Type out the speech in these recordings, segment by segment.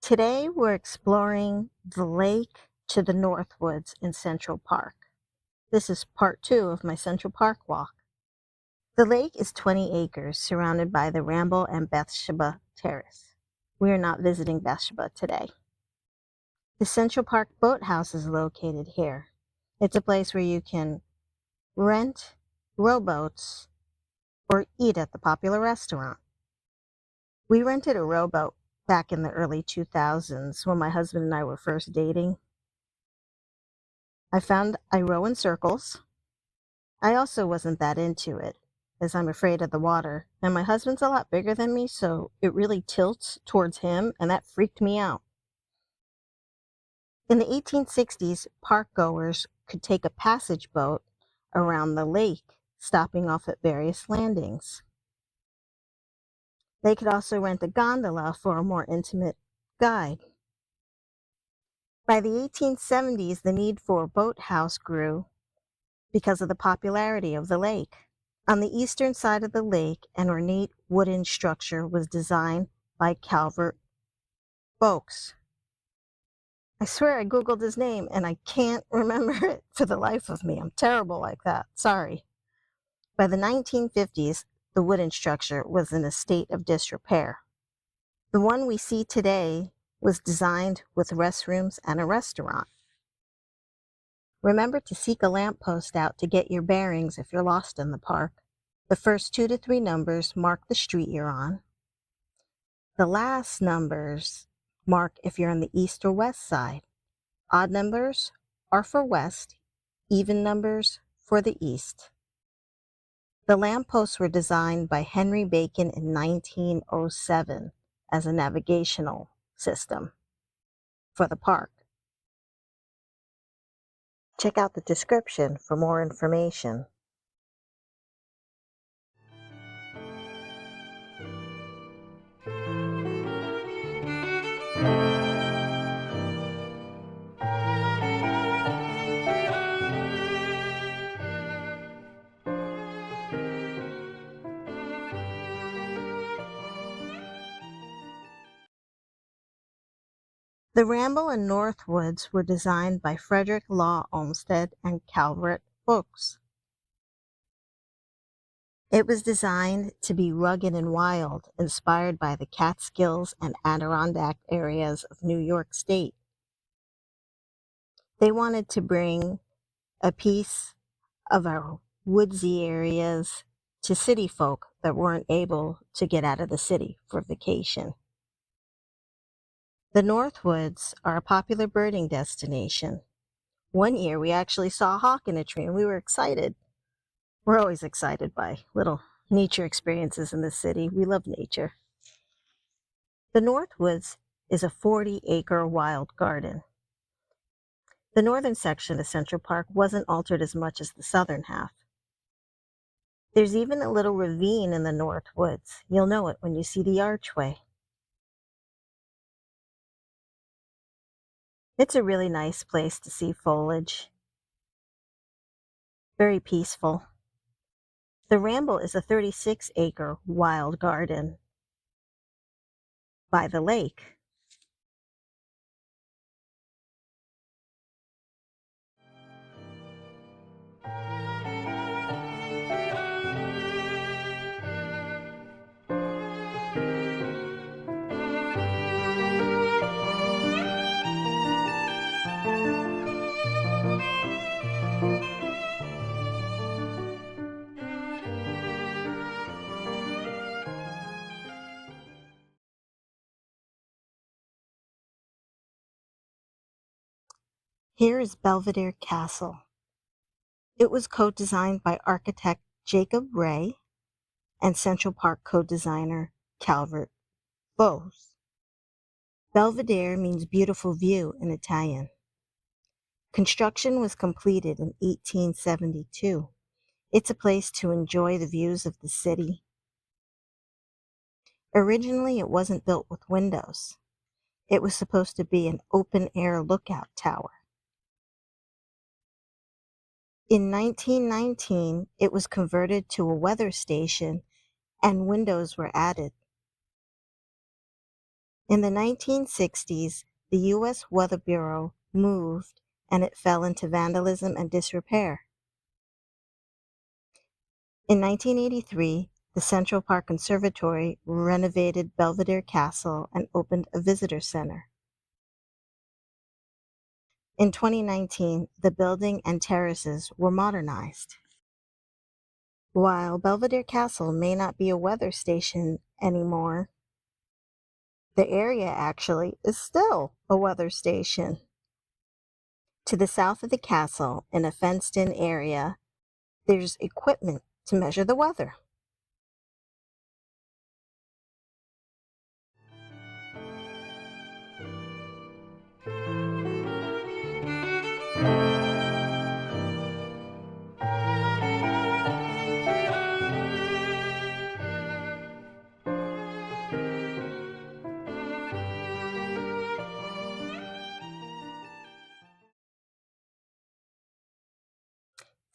Today we're exploring the lake to the Northwoods in Central Park. This is part 2 of my Central Park walk. The lake is 20 acres surrounded by the Ramble and Bathsheba Terrace. We are not visiting Bathsheba today. The Central Park Boathouse is located here. It's a place where you can rent rowboats or eat at the popular restaurant. We rented a rowboat back in the early 2000s when my husband and I were first dating. I found I row in circles. I also wasn't that into it, as I'm afraid of the water, and my husband's a lot bigger than me, so it really tilts towards him, and that freaked me out. In the 1860s, park goers could take a passage boat around the lake, stopping off at various landings. They could also rent a gondola for a more intimate guide. By the 1870s, the need for a boathouse grew because of the popularity of the lake. On the eastern side of the lake, an ornate wooden structure was designed by Calvert Vaux. I swear I Googled his name and I can't remember it for the life of me. I'm terrible like that. Sorry. By the 1950s, the wooden structure was in a state of disrepair. The one we see today was designed with restrooms and a restaurant. Remember to seek a lamppost out to get your bearings if you're lost in the park. The first 2 to 3 numbers mark the street you're on. The last numbers mark if you're on the east or west side. Odd numbers are for west, even numbers for the east. The lampposts were designed by Henry Bacon in 1907 as a navigational system for the park. Check out the description for more information. The Ramble and Northwoods were designed by Frederick Law Olmsted and Calvert Vaux. It was designed to be rugged and wild, inspired by the Catskills and Adirondack areas of New York State. They wanted to bring a piece of our woodsy areas to city folk that weren't able to get out of the city for vacation. The Northwoods are a popular birding destination. One year we actually saw a hawk in a tree and we were excited. We're always excited by little nature experiences in the city. We love nature. The Northwoods is a 40-acre wild garden. The northern section of Central Park wasn't altered as much as the southern half. There's even a little ravine in the Northwoods. You'll know it when you see the archway. It's a really nice place to see foliage. Very peaceful. The Ramble is a 36-acre wild garden by the lake. Here is Belvedere Castle. It was co-designed by architect Jacob Ray and Central Park co-designer Calvert Vaux. Belvedere means beautiful view in Italian. Construction was completed in 1872. It's a place to enjoy the views of the city. Originally, it wasn't built with windows. It was supposed to be an open-air lookout tower. In 1919, it was converted to a weather station and windows were added. In the 1960s, the U.S. Weather Bureau moved and it fell into vandalism and disrepair. In 1983, the Central Park Conservatory renovated Belvedere Castle and opened a visitor center. In 2019, the building and terraces were modernized. While Belvedere Castle may not be a weather station anymore, the area actually is still a weather station. To the south of the castle, in a fenced-in area, there's equipment to measure the weather.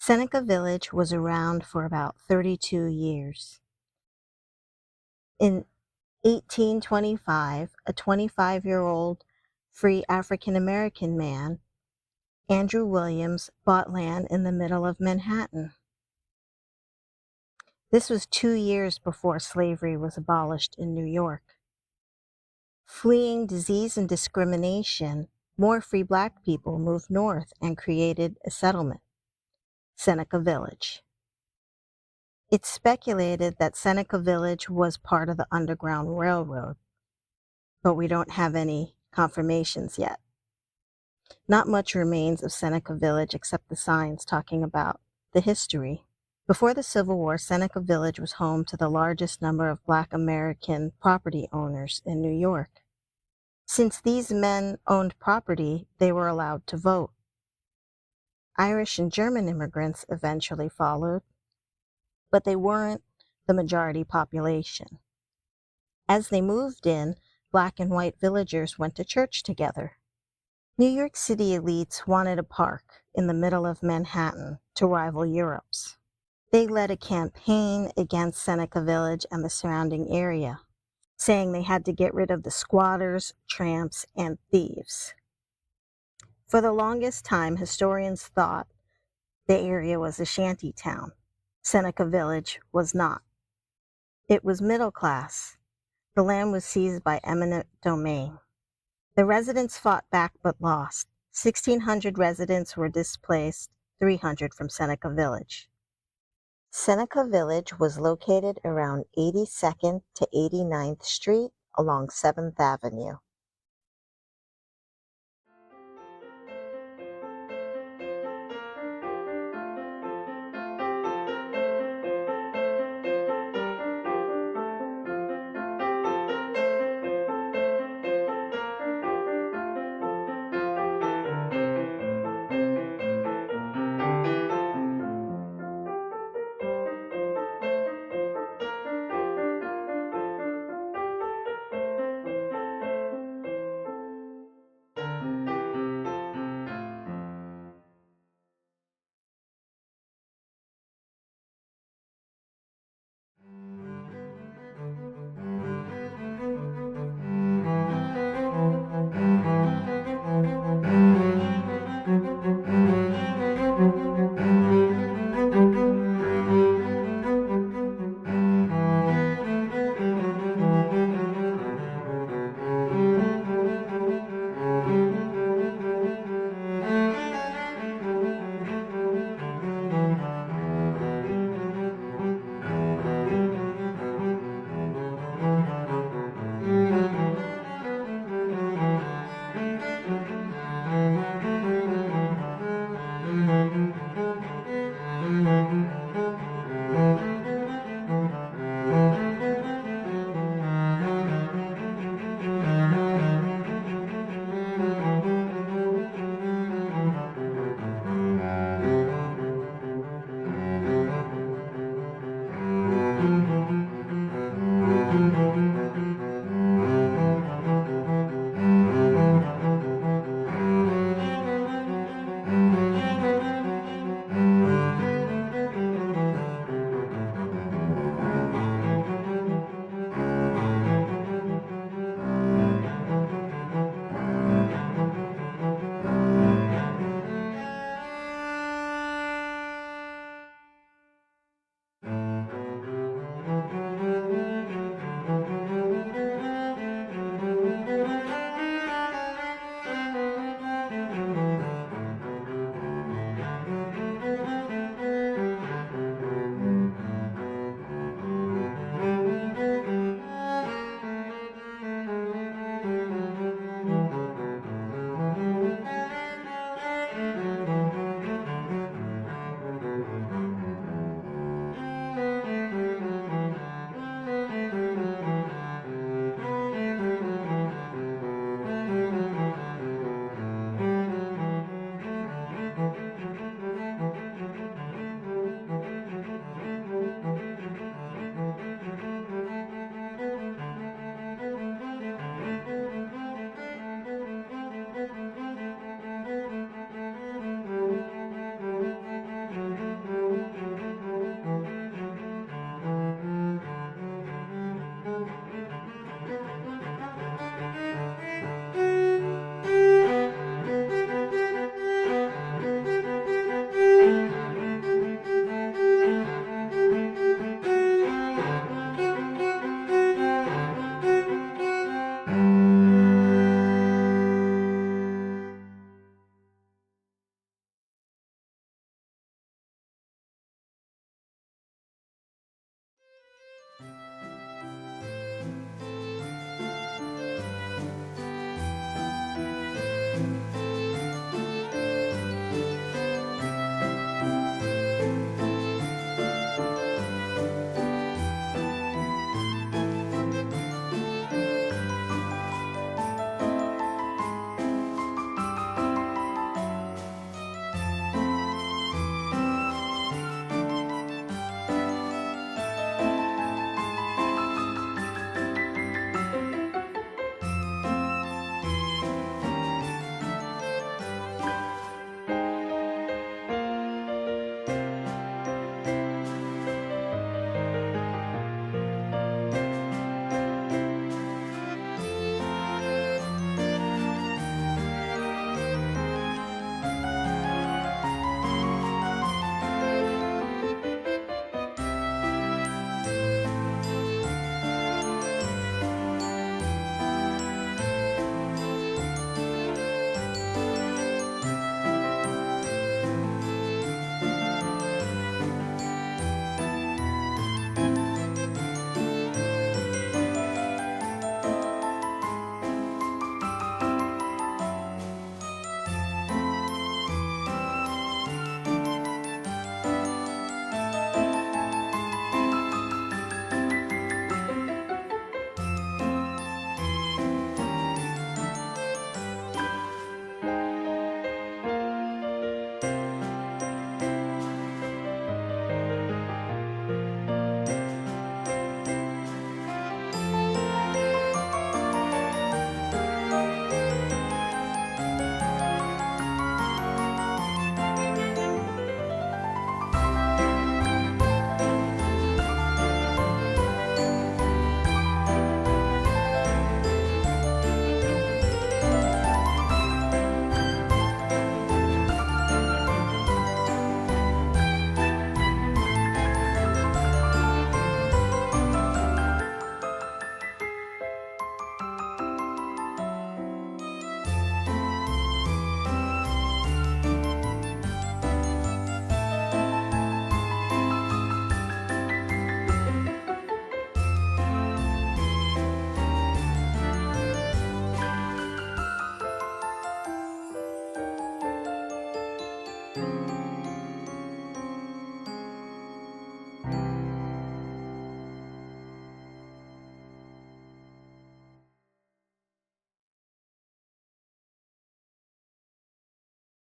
Seneca Village was around for about 32 years. In 1825, a 25-year-old free African-American man, Andrew Williams, bought land in the middle of Manhattan. This was 2 years before slavery was abolished in New York. Fleeing disease and discrimination, more free Black people moved north and created a settlement, Seneca Village. It's speculated that Seneca Village was part of the Underground Railroad, but we don't have any confirmations yet. Not much remains of Seneca Village except the signs talking about the history. Before the Civil War, Seneca Village was home to the largest number of Black American property owners in New York. Since these men owned property, they were allowed to vote. Irish and German immigrants eventually followed, but they weren't the majority population. As they moved in, Black and white villagers went to church together. New York City elites wanted a park in the middle of Manhattan to rival Europe's. They led a campaign against Seneca Village and the surrounding area, saying they had to get rid of the squatters, tramps, and thieves. For the longest time, historians thought the area was a shanty town. Seneca Village was not. It was middle class. The land was seized by eminent domain. The residents fought back but lost. 1,600 residents were displaced, 300 from Seneca Village. Seneca Village was located around 82nd to 89th Street along 7th Avenue.